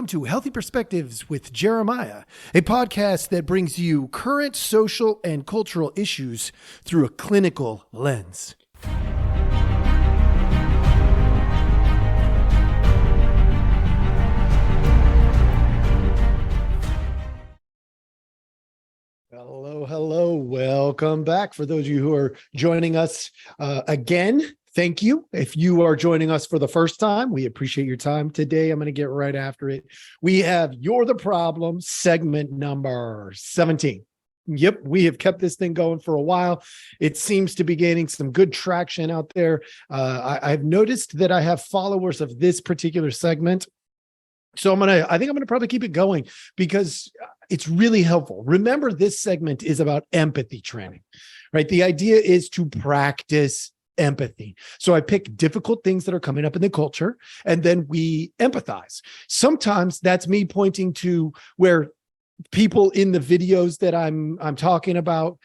to Healthy Perspectives with Jeremiah, a podcast that brings you current social and cultural issues through a clinical lens. Hello. Welcome back. For those of you who are joining us again, thank you. If you are joining us for the first time, we appreciate your time. Today, I'm going to get right after it. We have You're the Problem, segment number 17. Yep, we have kept this thing going for a while. It seems to be gaining some good traction out there. I've noticed that I have followers of this particular segment. So I think I'm going to probably keep it going because it's really helpful. Remember, this segment is about empathy training, right? The idea is to practice empathy. So I pick difficult things that are coming up in the culture, and then we empathize. Sometimes that's me pointing to where people in the videos that I'm talking about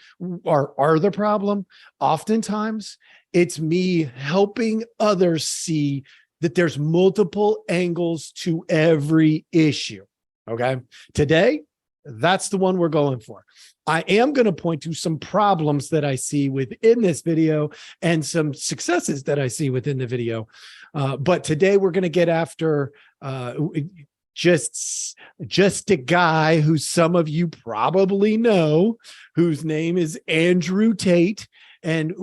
are the problem. Oftentimes, it's me helping others see that there's multiple angles to every issue. Okay. Today, that's the one we're going for. I am going to point to some problems that I see within this video and some successes that I see within the video. But today we're going to get after just a guy who some of you probably know, whose name is Andrew Tate, and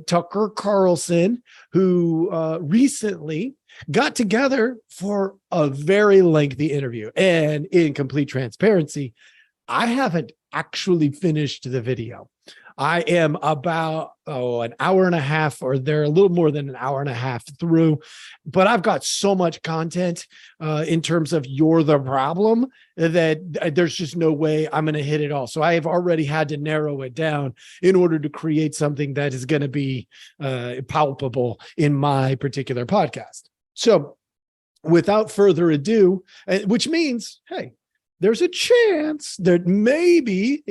Tucker Carlson, who recently got together for a very lengthy interview. And in complete transparency, I haven't actually finished the video. I am about an hour and a half, or they're a little more than an hour and a half through, but I've got so much content in terms of You're the Problem that there's just no way I'm going to hit it all. So I have already had to narrow it down in order to create something that is going to be palpable in my particular podcast. So without further ado, which means, hey, there's a chance that maybe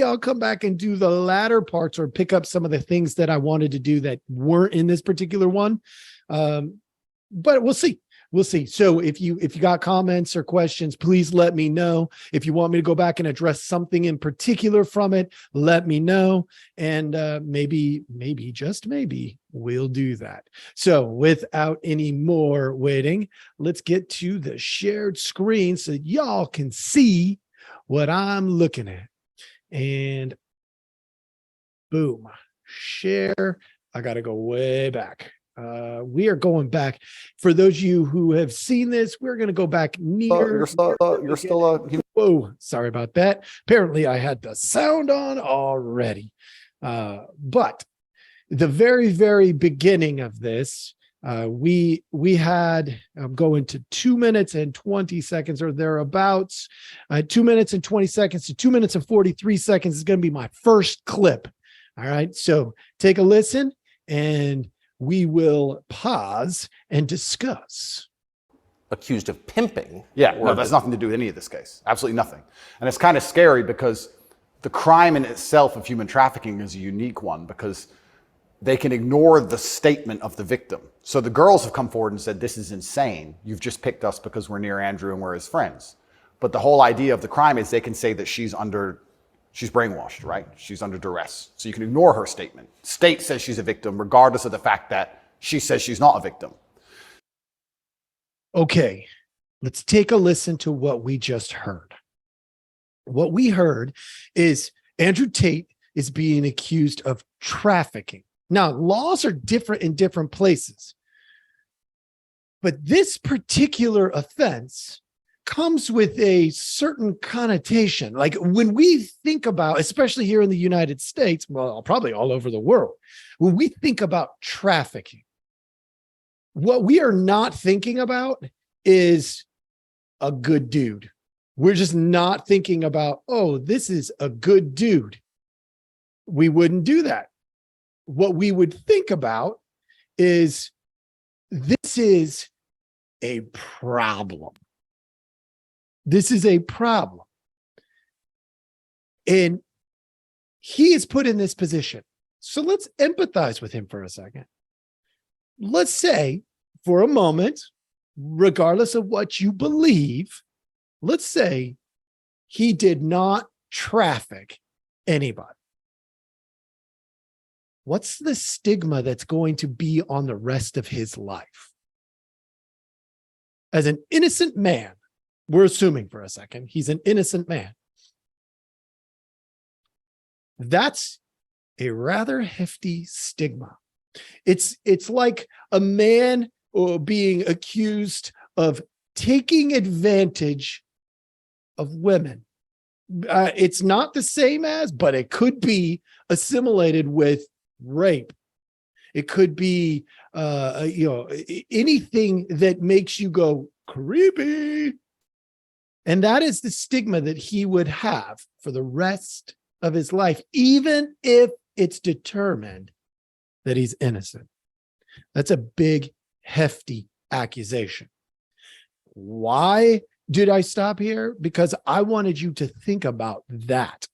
I'll come back and do the latter parts or pick up some of the things that I wanted to do that weren't in this particular one. But we'll see. We'll see. So if you got comments or questions, please let me know. If you want me to go back and address something in particular from it, let me know. And maybe, just maybe, we'll do that. So without any more waiting, let's get to the shared screen so y'all can see what I'm looking at. And boom, share. I got to go way back. We are going back. For those of you who have seen this, we're going to go back near. You're still. Whoa, sorry about that. Apparently, I had the sound on already. But the very, very beginning of this, we had. I'm going to 2 minutes and 20 seconds or thereabouts. 2 minutes and 20 seconds to 2 minutes and 43 seconds is going to be my first clip. All right, so take a listen and we will pause and discuss. Accused of pimping. Yeah, no, that's nothing to do with any of this case. Absolutely nothing. And it's kind of scary because the crime in itself of human trafficking is a unique one because they can ignore the statement of the victim. So the girls have come forward and said, this is insane. You've just picked us because we're near Andrew and we're his friends. But the whole idea of the crime is they can say that she's brainwashed, right? She's under duress. So you can ignore her statement. State says she's a victim, regardless of the fact that she says she's not a victim. Okay, let's take a listen to what we just heard. What we heard is Andrew Tate is being accused of trafficking. Now, laws are different in different places, but this particular offense comes with a certain connotation. Like when we think about, especially here in the United States, well, probably all over the world, when we think about trafficking, what we are not thinking about is a good dude. We're just not thinking about, oh, this is a good dude. We wouldn't do that. What we would think about is this is a problem. This is a problem. And he is put in this position. So let's empathize with him for a second. Let's say for a moment regardless of what you believe, let's say he did not traffic anybody. What's the stigma that's going to be on the rest of his life? As an innocent man, we're assuming for a second, he's an innocent man. That's a rather hefty stigma. It's like a man being accused of taking advantage of women. It's not the same as, but it could be assimilated with rape. It could be, anything that makes you go creepy. And that is the stigma that he would have for the rest of his life, even if it's determined that he's innocent. That's a big, hefty accusation. Why did I stop here? Because I wanted you to think about that.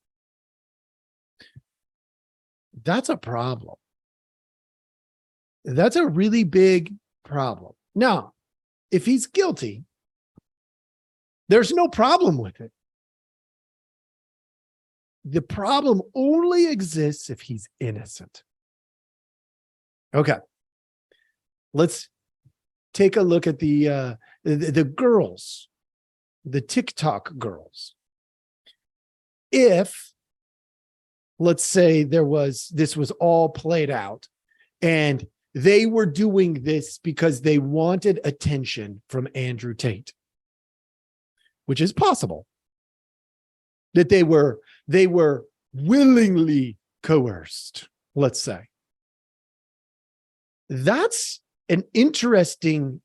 That's a problem. That's a really big problem. Now, if he's guilty, there's no problem with it. The problem only exists if he's innocent. Okay. Let's take a look at the girls, the TikTok girls. If, let's say this was all played out and they were doing this because they wanted attention from Andrew Tate, which is possible, that they were willingly coerced, let's say. That's an interesting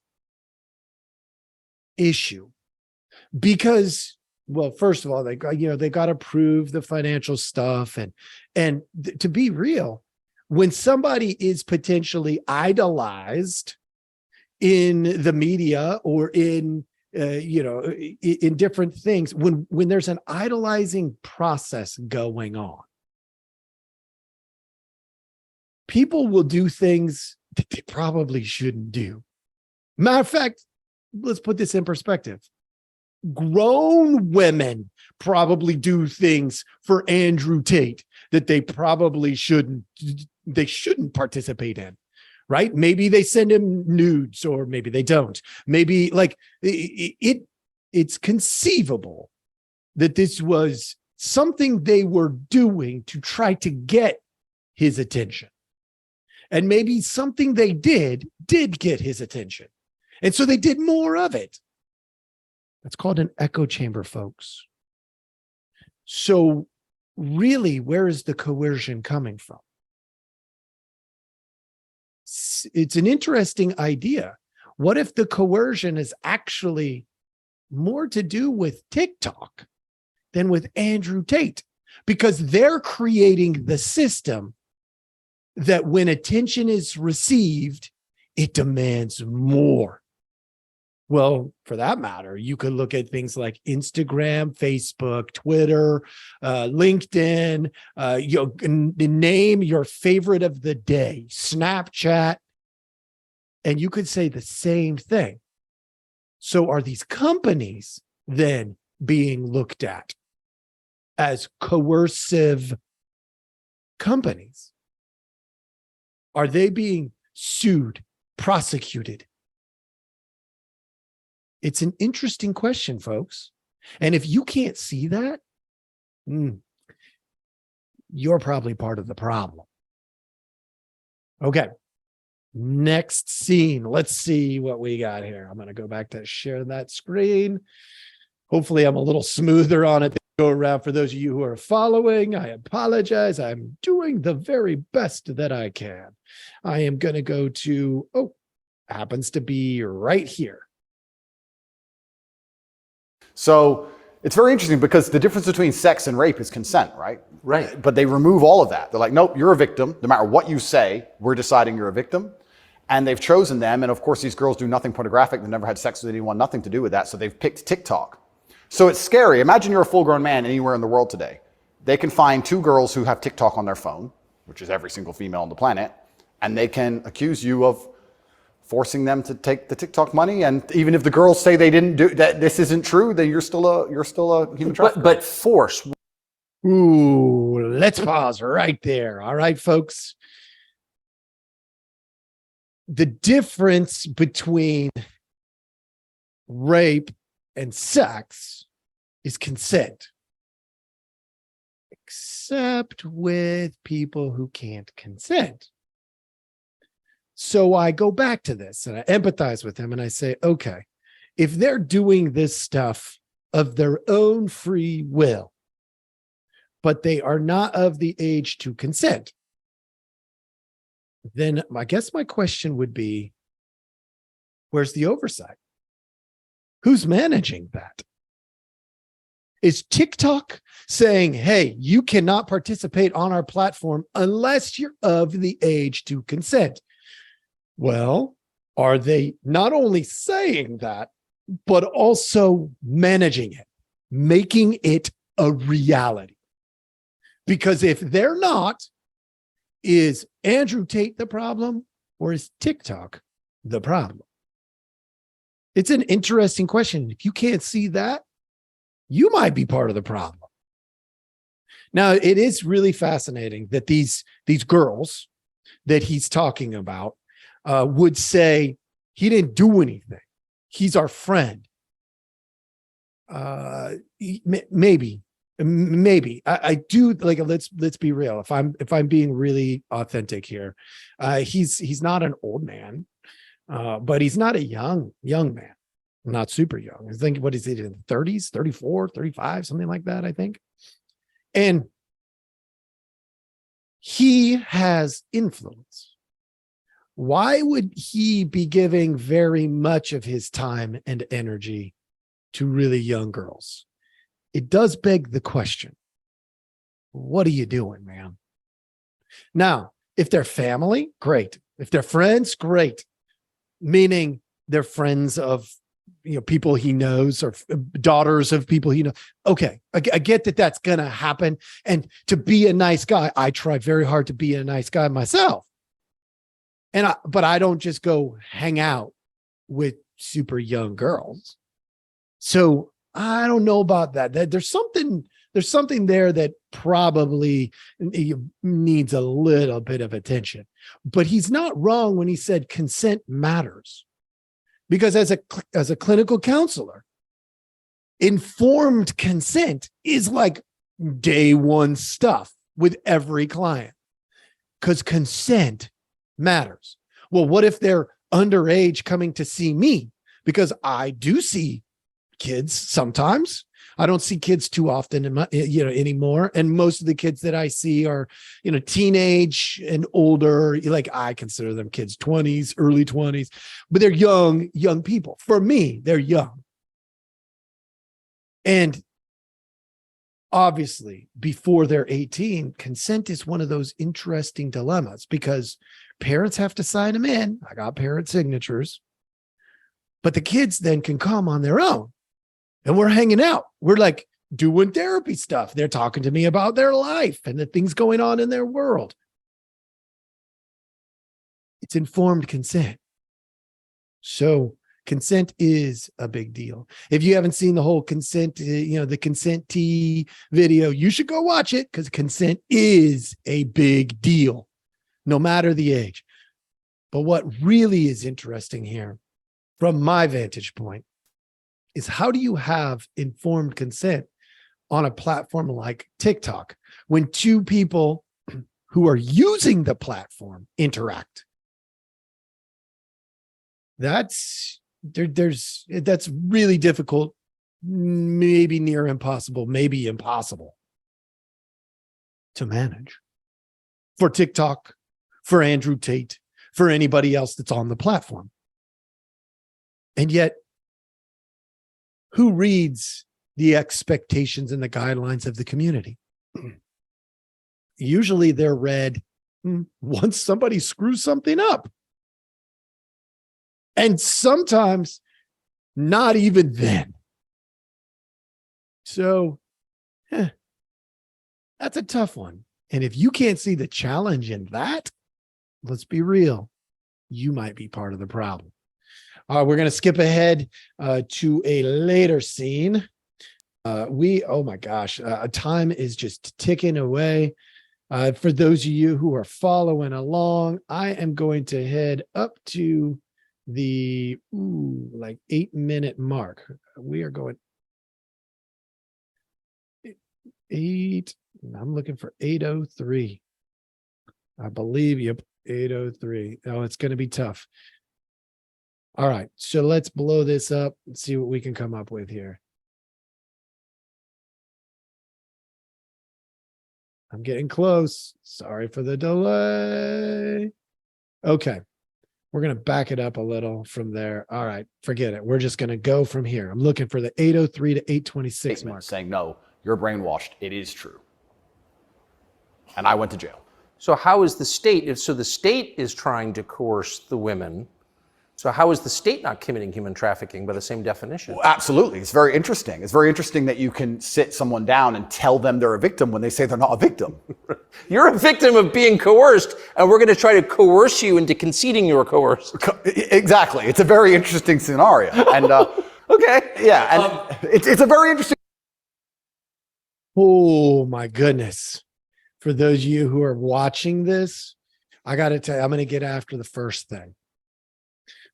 issue because, well, first of all, they got to prove the financial stuff, and to be real, when somebody is potentially idolized in the media or in different things, when there's an idolizing process going on, people will do things that they probably shouldn't do. Matter of fact, let's put this in perspective. Grown women probably do things for Andrew Tate that they probably shouldn't participate in, right? Maybe they send him nudes, or maybe they don't. Maybe it's conceivable that this was something they were doing to try to get his attention. And maybe something they did get his attention. And so they did more of it. That's called an echo chamber, folks. So really, where is the coercion coming from? It's an interesting idea. What if the coercion is actually more to do with TikTok than with Andrew Tate? Because they're creating the system that when attention is received, it demands more. Well, for that matter, you could look at things like Instagram, Facebook, Twitter, LinkedIn, name your favorite of the day, Snapchat, and you could say the same thing. So are these companies then being looked at as coercive companies? Are they being sued, prosecuted? It's an interesting question, folks. And if you can't see that, you're probably part of the problem. Okay. Next scene. Let's see what we got here. I'm going to go back to share that screen. Hopefully I'm a little smoother on it. Go around for those of you who are following. I apologize. I'm doing the very best that I can. I am going to go to, happens to be right here. So it's very interesting because the difference between sex and rape is consent, right? Right. But they remove all of that. They're like, nope, you're a victim. No matter what you say, we're deciding you're a victim. And they've chosen them. And of course, these girls do nothing pornographic. They've never had sex with anyone, nothing to do with that. So they've picked TikTok. So it's scary. Imagine you're a full-grown man anywhere in the world today. They can find two girls who have TikTok on their phone, which is every single female on the planet, and they can accuse you of forcing them to take the TikTok money. And even if the girls say they didn't do that, this isn't true, then you're still a human trafficker. But force. Ooh, let's pause right there. All right, folks. The difference between rape and sex is consent, except with people who can't consent. So I go back to this and I empathize with them and I say, okay, if they're doing this stuff of their own free will, but they are not of the age to consent, then I guess my question would be, where's the oversight? Who's managing that? Is TikTok saying, hey, you cannot participate on our platform unless you're of the age to consent? Well, are they not only saying that, but also managing it, making it a reality? Because if they're not, is Andrew Tate the problem or is TikTok the problem? It's an interesting question. If you can't see that, you might be part of the problem. Now, it is really fascinating that these girls that he's talking about would say he didn't do anything. He's our friend. Maybe I do, like, let's be real. If I'm being really authentic here, he's not an old man, but he's not a young man, not super young. I think, what is it, in the 30s, 34, 35, something like that, I think. And he has influence. Why would he be giving very much of his time and energy to really young girls? It does beg the question, what are you doing, man? Now, if they're family, great. If they're friends, great. Meaning they're friends of, people he knows, or daughters of people he knows. Okay, I get that that's going to happen. And to be a nice guy, I try very hard to be a nice guy myself. But I don't just go hang out with super young girls. So I don't know about that. There's something there that probably needs a little bit of attention. But he's not wrong when he said consent matters. Because as a clinical counselor, informed consent is like day one stuff with every client, because consent matters. Well, what if they're underage coming to see me? Because I do see kids sometimes. I don't see kids too often anymore. And most of the kids that I see are, teenage and older. Like, I consider them kids, 20s, early 20s, but they're young people. For me, they're young. And obviously, before they're 18, consent is one of those interesting dilemmas, because parents have to sign them in. I got parent signatures, but the kids then can come on their own. And we're hanging out. We're like doing therapy stuff. They're talking to me about their life and the things going on in their world. It's informed consent. So consent is a big deal. If you haven't seen the whole consent, the consent T video, you should go watch it, because consent is a big deal, no matter the age. But what really is interesting here, from my vantage point, is how do you have informed consent on a platform like TikTok when two people who are using the platform interact? That's really difficult, maybe near impossible, maybe impossible to manage for TikTok, for Andrew Tate, for anybody else that's on the platform. And yet, who reads the expectations and the guidelines of the community? Usually they're read once somebody screws something up. And sometimes not even then. So that's a tough one. And if you can't see the challenge in that, let's be real, you might be part of the problem. We're going to skip ahead to a later scene. Oh my gosh, time is just ticking away. For those of you who are following along, I am going to head up to the like 8-minute mark. We are going 8. I'm looking for 8:03. I believe, yep, 8:03. Oh, it's going to be tough. All right, so let's blow this up and see what we can come up with here. I'm getting close. Sorry for the delay. Okay. We're going to back it up a little from there. All right. Forget it. We're just going to go from here. I'm looking for the 8:03 to 8:26 mark. Saying, no, you're brainwashed. It is true. And I went to jail. So how is the state, so the state is trying to coerce the women. So how is the state not committing human trafficking by the same definition? Well, absolutely. It's very interesting. It's very interesting that you can sit someone down and tell them they're a victim when they say they're not a victim. You're a victim of being coerced, and we're going to try to coerce you into conceding you were coerced. Exactly. It's a very interesting scenario. And okay. Yeah, and it's a very interesting. Oh my goodness. For those of you who are watching this, I got to tell you, I'm going to get after the first thing.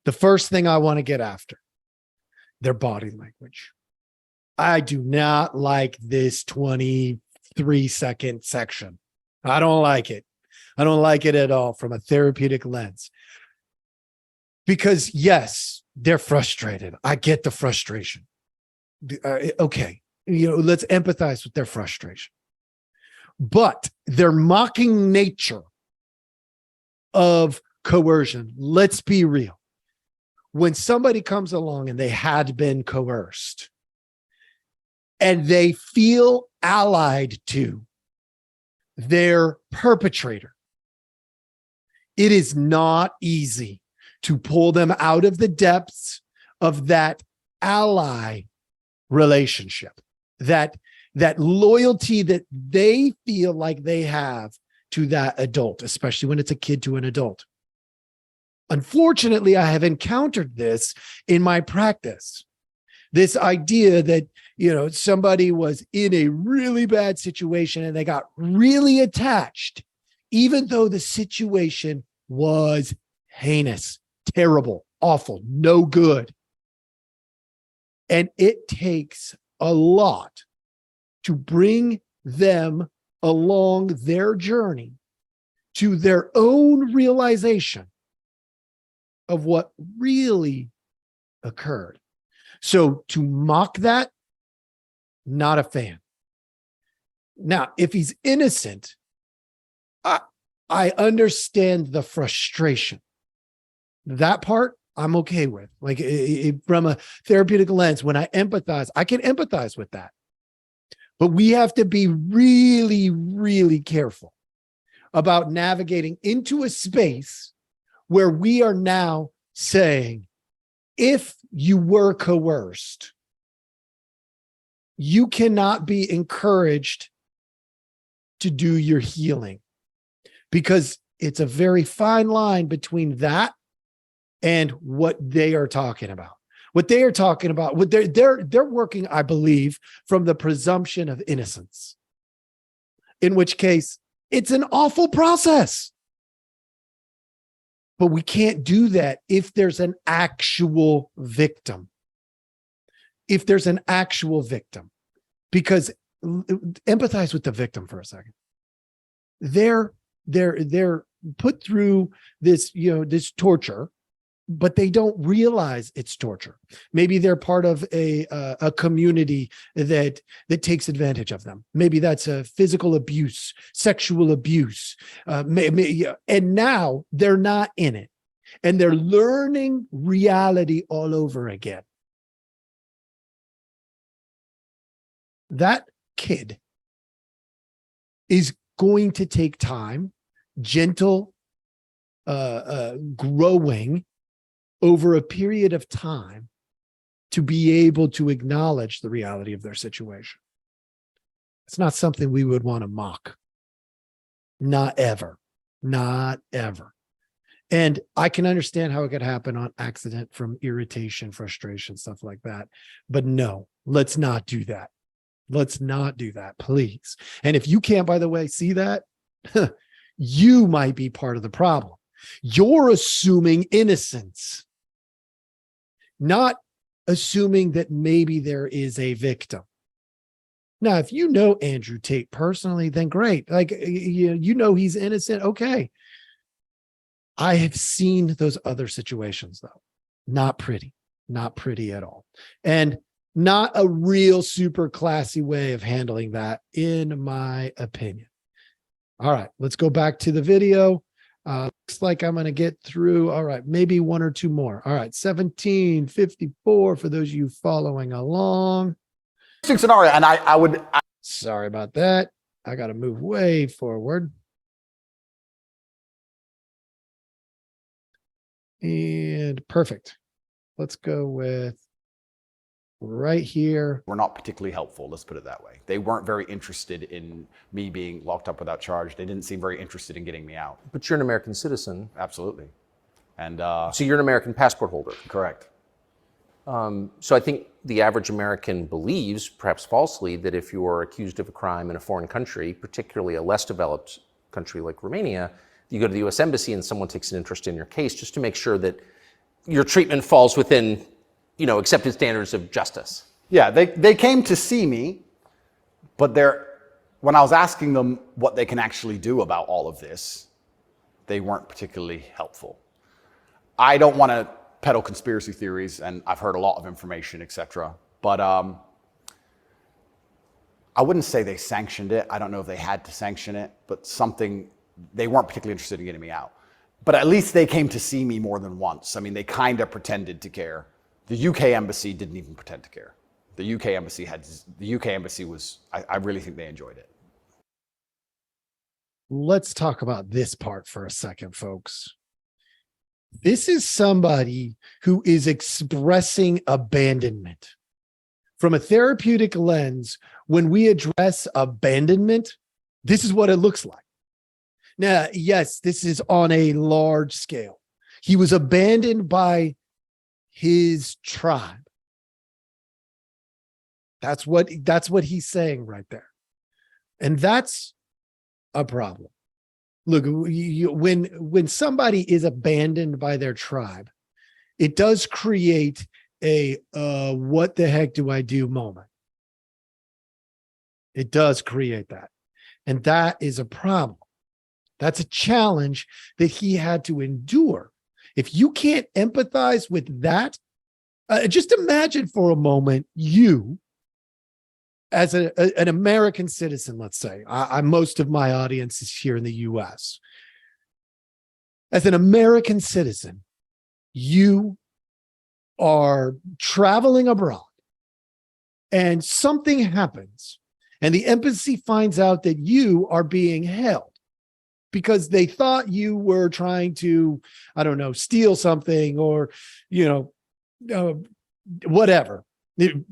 The first thing I want to get after, their body language. I do not like this 23-second section. I don't like it. I don't like it at all from a therapeutic lens. Because yes, they're frustrated. I get the frustration. Okay, let's empathize with their frustration. But their mocking nature of coercion, let's be real. When somebody comes along and they had been coerced and they feel allied to their perpetrator, it is not easy to pull them out of the depths of that ally relationship, that loyalty that they feel like they have to that adult, especially when it's a kid to an adult. Unfortunately, I have encountered this in my practice. This idea that, somebody was in a really bad situation and they got really attached, even though the situation was heinous, terrible, awful, no good. And it takes a lot to bring them along their journey to their own realization of what really occurred. So to mock that, not a fan. Now, if he's innocent, I understand the frustration. That part I'm okay with. Like from a therapeutic lens, when I empathize, I can empathize with that. But we have to be really, really careful about navigating into a space where we are now saying, if you were coerced, you cannot be encouraged to do your healing, because it's a very fine line between that and what they are talking about. What they are talking about, what they're working, I believe, from the presumption of innocence, in which case it's an awful process. But we can't do that if there's an actual victim. If there's an actual victim, because empathize with the victim for a second. They're put through this, this torture, but they don't realize it's torture. Maybe they're part of a community that takes advantage of them. Maybe that's a physical abuse, sexual abuse, and now they're not in it, and they're learning reality all over again. That kid is going to take time, gentle growing over a period of time to be able to acknowledge the reality of their situation. It's not something we would want to mock. Not ever. Not ever. And I can understand how it could happen on accident from irritation, frustration, stuff like that. But no, let's not do that. Let's not do that, please. And if you can't, by the way, see that, you might be part of the problem. You're assuming innocence, not assuming that maybe there is a victim. Now, if you know Andrew Tate personally, then great. Like, you know he's innocent. Okay. I have seen those other situations, though. Not pretty at all. And not a real super classy way of handling that, in my opinion. All right, let's go back to the video. Looks like I'm going to get through. All right, maybe one or two more. All right, 1754 for those of you following along. Scenario, and I would. Sorry about that. I got to move way forward. And perfect. Let's go with right here. Were not particularly helpful, let's put it that way. They weren't very interested in me being locked up without charge. They didn't seem very interested in getting me out. But you're an American citizen. Absolutely. And so you're an American passport holder. Correct. So I think the average American believes, perhaps falsely, that if you are accused of a crime in a foreign country, particularly a less developed country like Romania, you go to the U.S. Embassy and someone takes an interest in your case just to make sure that your treatment falls within, accepted standards of justice. Yeah, they came to see me, but when I was asking them what they can actually do about all of this, they weren't particularly helpful. I don't want to peddle conspiracy theories, and I've heard a lot of information, etc. But I wouldn't say they sanctioned it. I don't know if they had to sanction it, but they weren't particularly interested in getting me out. But at least they came to see me more than once. I mean, they kind of pretended to care. The UK embassy didn't even pretend to care. The UK embassy was, I really think they enjoyed it. Let's talk about this part for a second, folks. This is somebody who is expressing abandonment. From a therapeutic lens, when we address abandonment, this is what it looks like. Now, yes, this is on a large scale. He was abandoned by his tribe. That's what he's saying right there. And that's a problem. Look, when somebody is abandoned by their tribe, it does create a what the heck do I do moment. It does create that. And that is a problem. That's a challenge that he had to endure. If you can't empathize with that, just imagine for a moment you, as an American citizen, let's say, most of my audience is here in the US. As an American citizen, you are traveling abroad and something happens and the embassy finds out that you are being held because they thought you were trying to, I don't know, steal something or, whatever,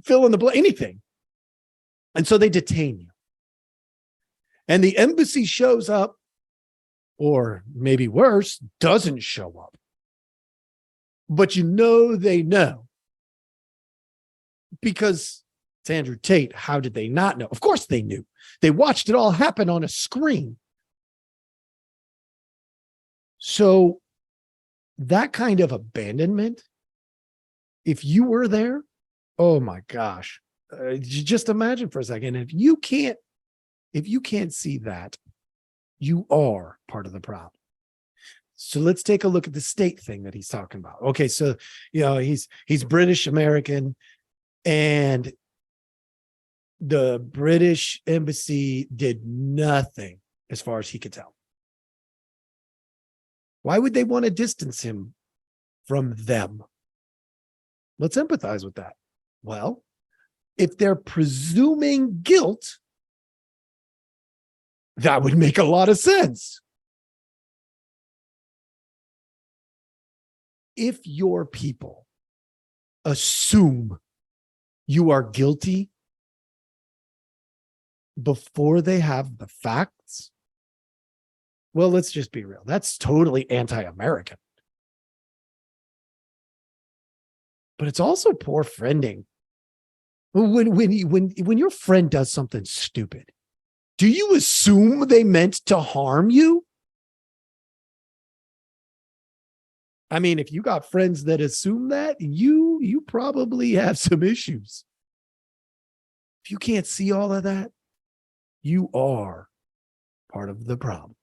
fill in the blank, anything. And so they detain you. And the embassy shows up, or maybe worse, doesn't show up. But they know. Because it's Andrew Tate. How did they not know? Of course they knew. They watched it all happen on a screen. So that kind of abandonment, if you were there, oh my gosh. Just imagine for a second, if you can't see that, you are part of the problem. So let's take a look at the state thing that he's talking about. Okay, so he's British American, and the British embassy did nothing as far as he could tell. Why would they want to distance him from them? Let's empathize with that. Well, if they're presuming guilt, that would make a lot of sense. If your people assume you are guilty before they have the facts, well, let's just be real. That's totally anti-American. but it's also poor friending. When your friend does something stupid, do you assume they meant to harm you? I mean, if you got friends that assume that, you probably have some issues. If you can't see all of that, you are part of the problem.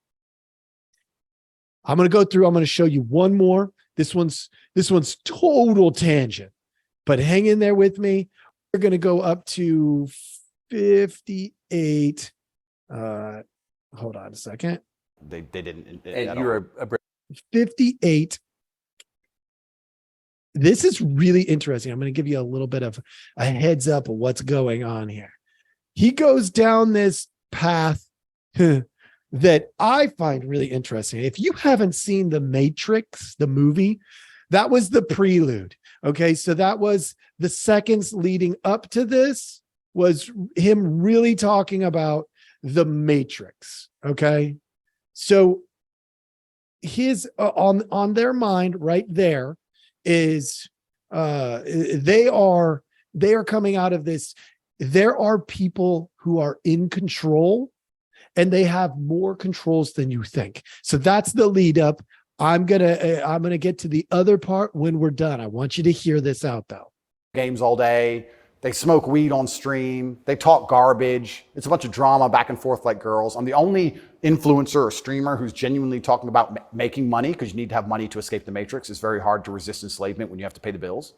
I'm going to show you one more. This one's total tangent, but hang in there with me. We're going to go up to 58. Hold on a second. They didn't. And you're a 58. This is really interesting. I'm going to give you a little bit of a heads up of what's going on here. He goes down this path that I find really interesting. If you haven't seen The Matrix, the movie, that was the prelude. Okay, so that was the seconds leading up to this, was him really talking about the Matrix. Okay, so his on their mind right there is they are coming out of this. There are people who are in control, and they have more controls than you think. So that's the lead up. I'm gonna get to the other part when we're done. I want you to hear this out though. Games all day. They smoke weed on stream. They talk garbage. It's a bunch of drama back and forth like girls. I'm the only influencer or streamer who's genuinely talking about making money, because you need to have money to escape the matrix. It's very hard to resist enslavement when you have to pay the bills.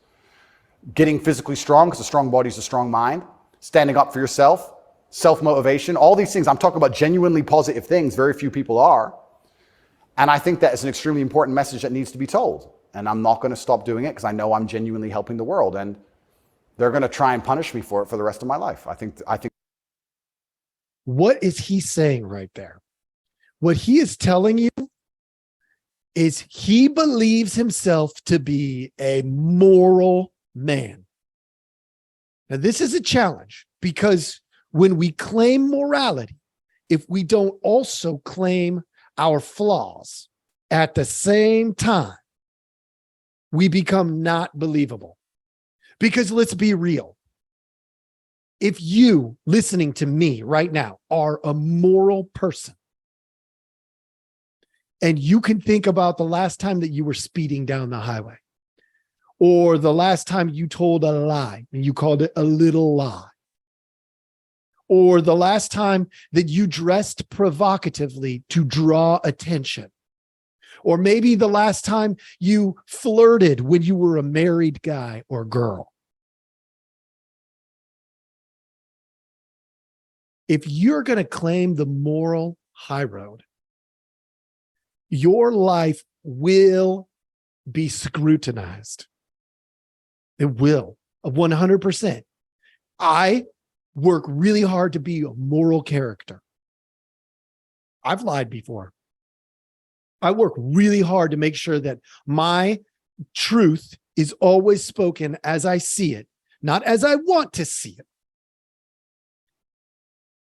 Getting physically strong, because a strong body is a strong mind. Standing up for yourself, self-motivation, all these things. I'm talking about genuinely positive things. Very few people are. And I think that is an extremely important message that needs to be told. And I'm not going to stop doing it because I know I'm genuinely helping the world. And they're going to try and punish me for it for the rest of my life. I think. What is he saying right there? What he is telling you is he believes himself to be a moral man. Now, this is a challenge, because when we claim morality, if we don't also claim our flaws at the same time, we become not believable. Because let's be real. If you listening to me right now are a moral person, and you can think about the last time that you were speeding down the highway, or the last time you told a lie and you called it a little lie, or the last time that you dressed provocatively to draw attention, or maybe the last time you flirted when you were a married guy or girl. If you're going to claim the moral high road, your life will be scrutinized. It will, 100%. I work really hard to be a moral character. I've lied before. I work really hard to make sure that my truth is always spoken as I see it, not as I want to see it.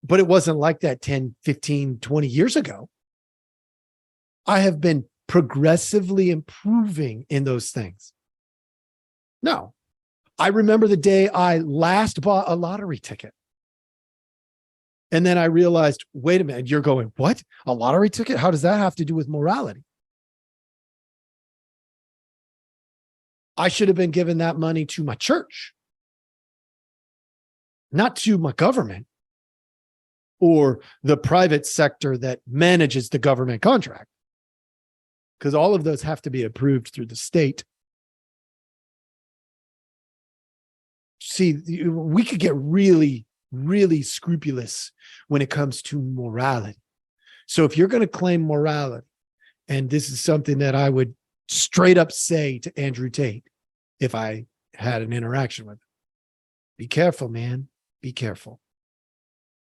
But it wasn't like that 10, 15, 20 years ago. I have been progressively improving in those things. No, I remember the day I last bought a lottery ticket. And then I realized, wait a minute, you're going, what? A lottery ticket? How does that have to do with morality? I should have been giving that money to my church, not to my government or the private sector that manages the government contract, because all of those have to be approved through the state. See, we could get really, really scrupulous when it comes to morality. So if you're going to claim morality, and this is something that I would straight up say to Andrew Tate if I had an interaction with him, be careful, man. Be careful.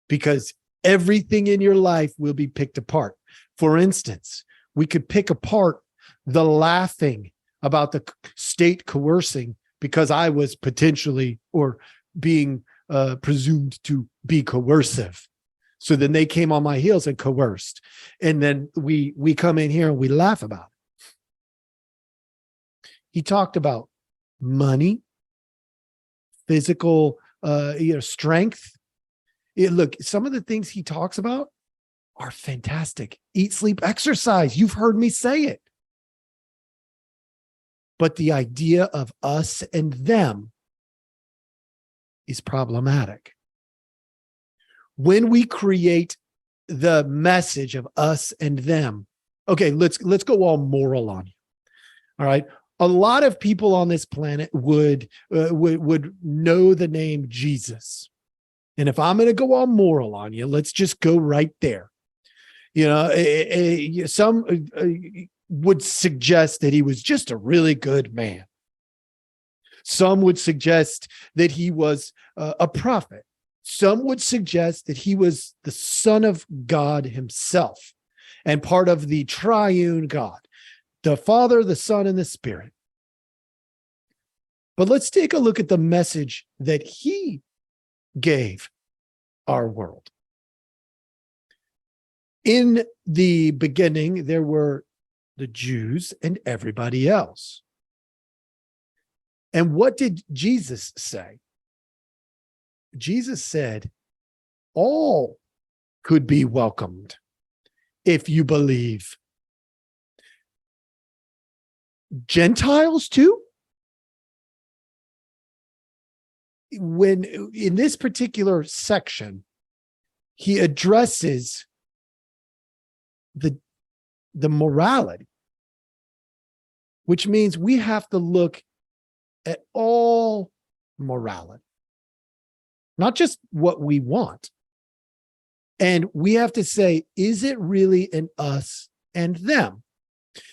Because everything in your life will be picked apart. For instance, we could pick apart the laughing about the state coercing because I was potentially or being presumed to be coercive. So then they came on my heels and coerced. And then we come in here and we laugh about it. He talked about money physical, strength. Look, some of the things he talks about are fantastic. Eat, sleep, exercise. You've heard me say it. But the idea of us and them is problematic. When we create the message of us and them, okay, let's go all moral on you. All right. A lot of people on this planet would know the name Jesus. And if I'm going to go all moral on you, let's just go right there. Some would suggest that he was just a really good man. Some would suggest that he was a prophet. Some would suggest that he was the Son of God himself and part of the triune God, the Father, the Son, and the Spirit. But let's take a look at the message that he gave our world. In the beginning, there were the Jews and everybody else. And what did Jesus say? Jesus said, all could be welcomed if you believe. Gentiles too? When in this particular section, he addresses the morality, which means we have to look at all morality, not just what we want. And we have to say, is it really an us and them?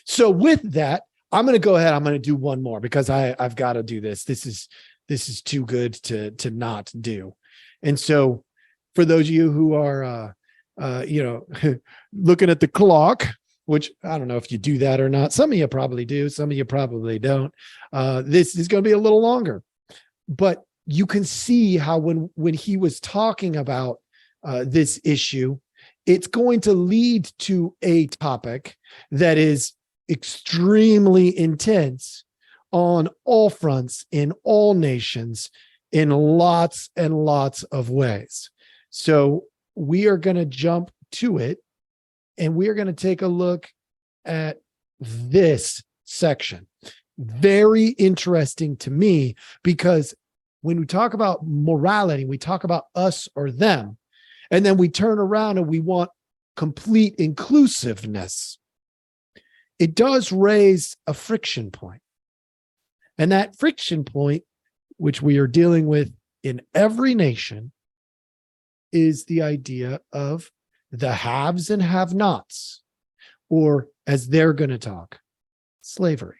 So with that, I'm going to go ahead. I'm going to do one more because I've got to do this. This is too good to not do. And so for those of you who are, looking at the clock, which I don't know if you do that or not. Some of you probably do. Some of you probably don't. This is going to be a little longer, but you can see how when he was talking about this issue, it's going to lead to a topic that is extremely intense on all fronts, in all nations, in lots and lots of ways. So we are going to jump to it, and we are going to take a look at this section. Very interesting to me, because when we talk about morality, we talk about us or them, and then we turn around and we want complete inclusiveness. It does raise a friction point. And that friction point, which we are dealing with in every nation, is the idea of the haves and have-nots, or as they're going to talk, slavery.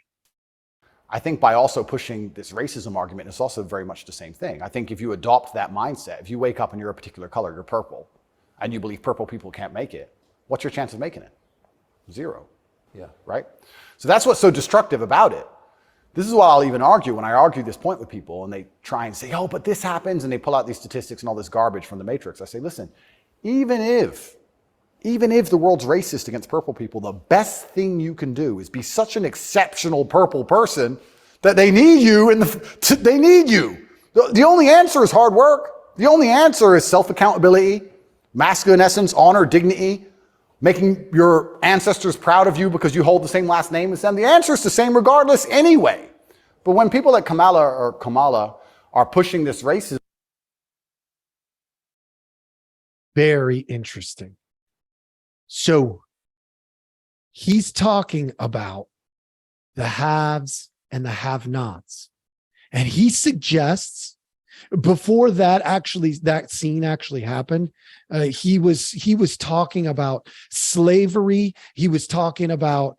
I think by also pushing this racism argument, it's also very much the same thing. I think if you adopt that mindset, if you wake up and you're a particular color, you're purple, and you believe purple people can't make it, what's your chance of making it? Zero. Yeah. Right? So that's what's so destructive about it. This is what I'll even argue when I argue this point with people and they try and say, oh, but this happens, and they pull out these statistics and all this garbage from the Matrix. I say, listen, even if the world's racist against purple people, the best thing you can do is be such an exceptional purple person that they need you, and they need you. The only answer is hard work. The only answer is self-accountability, masculine essence, honor, dignity, making your ancestors proud of you because you hold the same last name as them. The answer is the same regardless anyway. But when people like Kamala are pushing this racism. Very interesting. So he's talking about the haves and the have-nots. And he suggests, before that scene actually happened, he was talking about slavery. He was talking about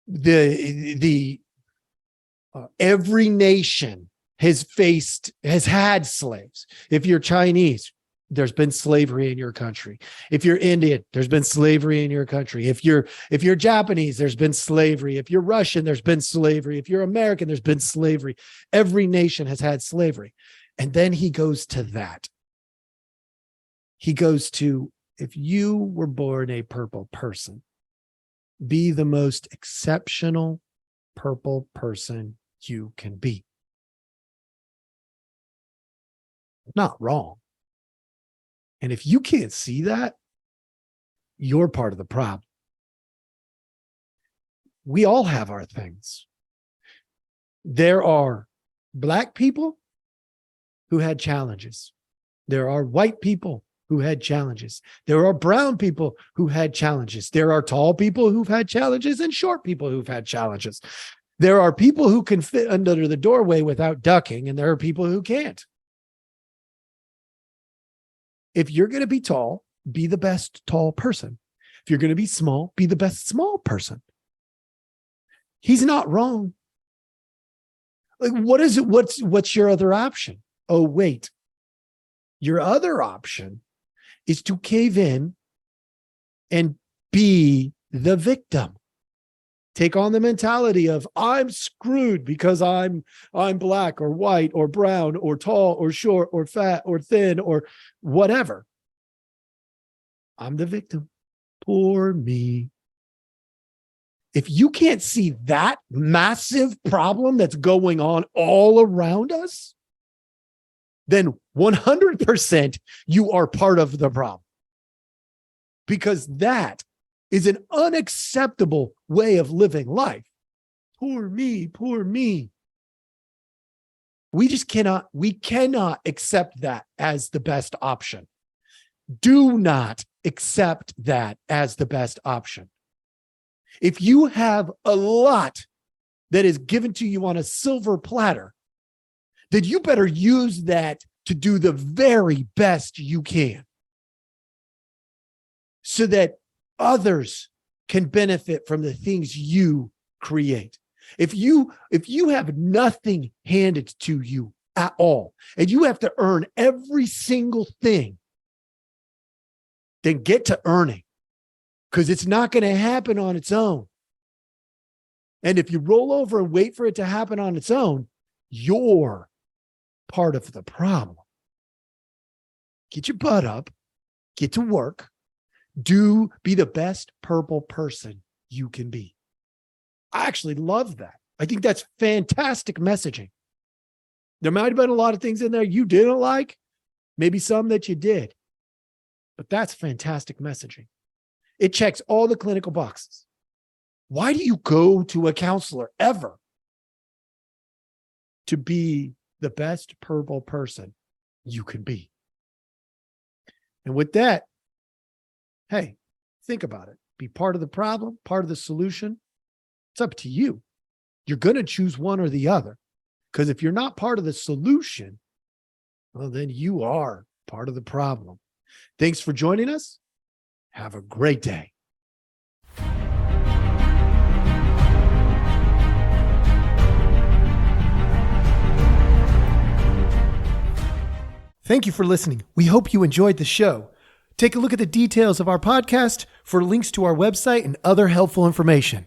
the every nation has had slaves. If you're Chinese, there's been slavery in your country. If you're Indian, there's been slavery in your country. If you're Japanese, there's been slavery. If you're Russian, there's been slavery. If you're American, there's been slavery. Every nation has had slavery. And then he goes to that. He goes to, if you were born a purple person, be the most exceptional purple person you can be. not wrong. And if you can't see that, you're part of the problem. We all have our things. There are Black people who had challenges. There are white people who had challenges. There are brown people who had challenges. There are tall people who've had challenges and short people who've had challenges. There are people who can fit under the doorway without ducking, and there are people who can't. If you're going to be tall, be the best tall person. If you're going to be small, be the best small person. He's not wrong. Like, what is it? What's your other option? Oh, wait. Your other option is to cave in and be the victim. Take on the mentality of I'm screwed because I'm Black or white or brown or tall or short or fat or thin or whatever. I'm the victim. Poor me. If you can't see that massive problem that's going on all around us, then 100% you are part of the problem. Because that is an unacceptable way of living life. Poor me, poor me. We cannot accept that as the best option. Do not accept that as the best option. If you have a lot that is given to you on a silver platter, then you better use that to do the very best you can so that others can benefit from the things you create. If you have nothing handed to you at all, and you have to earn every single thing, then get to earning, because it's not going to happen on its own. And if you roll over and wait for it to happen on its own, you're part of the problem. Get your butt up, get to work, be the best purple person you can be. I actually love that. I think that's fantastic messaging. There might have been a lot of things in there you didn't like, maybe some that you did, but that's fantastic messaging. It checks all the clinical boxes. Why do you go to a counselor ever? To be the best purple person you can be. And with that, hey, think about it. Be part of the problem, part of the solution. It's up to you. You're going to choose one or the other. Because if you're not part of the solution, well, then you are part of the problem. Thanks for joining us. Have a great day. Thank you for listening. We hope you enjoyed the show. Take a look at the details of our podcast for links to our website and other helpful information.